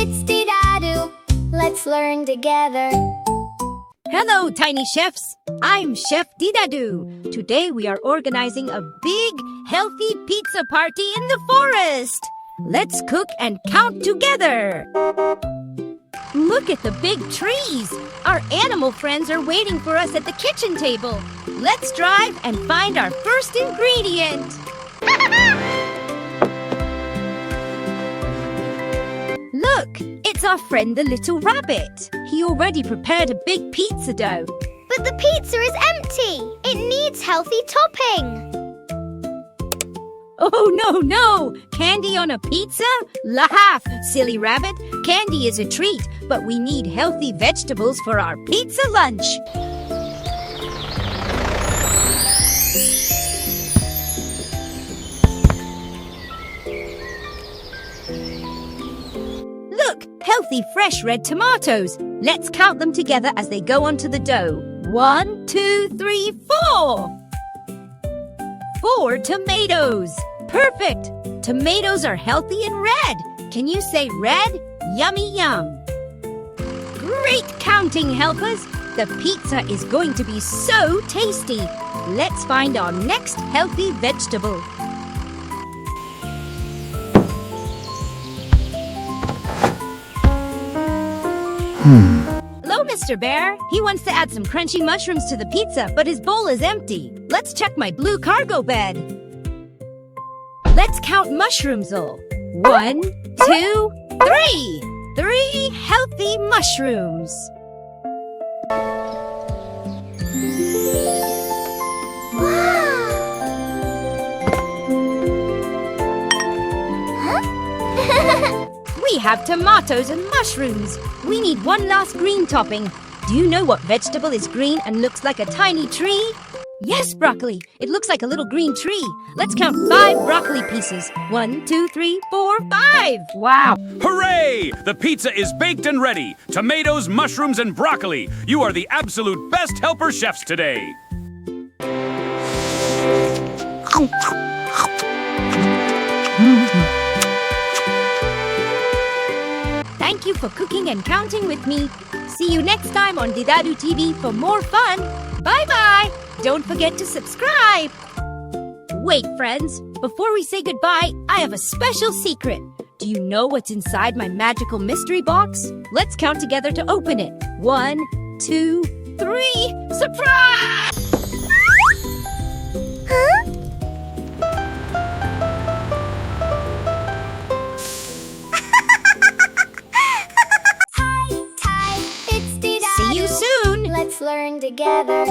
it's Didadu. Let's learn together. Hello, tiny chefs. I'm Chef Didadu. Today we are organizing a big, healthy pizza party in the forest. Let's cook and count together. Look at the big trees. Our animal friends are waiting for us at the kitchen table. Let's drive and find our first ingredient. Look, it's our friend the little rabbit. He already prepared a big pizza dough. But the pizza is empty. It needs healthy topping. Oh, no! Candy on a pizza? Laugh, silly rabbit. Candy is a treat, but we need healthy vegetables for our pizza lunch. Look, healthy fresh red tomatoes. Let's count them together as they go onto the dough. 1, 2, 3, 4. 4 tomatoes. Perfect! Tomatoes are healthy and red. Can you say red? Yummy yum. Great counting, helpers. The pizza is going to be so tasty. Let's find our next healthy vegetable. Hello, Mr. Bear. He wants to add some crunchy mushrooms to the pizza, but his bowl is empty. Let's check my blue cargo bed. Let's count mushrooms all. 1, 2, 3. 3 healthy mushrooms. We have tomatoes and mushrooms. We need one last green topping. Do you know what vegetable is green and looks like a tiny tree? Yes, broccoli. It looks like a little green tree. Let's count 5 broccoli pieces. 1, 2, 3, 4, 5. Wow. Hooray! The pizza is baked and ready. Tomatoes, mushrooms, and broccoli. You are the absolute best helper chefs today. Thank you for cooking and counting with me. See you next time on DIDADUTV for more fun. Bye-bye. Don't forget to subscribe. Wait, friends. Before we say goodbye, I have a special secret. Do you know what's inside my magical mystery box? Let's count together to open it. 1, 2, 3. Surprise! Huh? Hi, it's Didadu. See you soon. Let's learn together.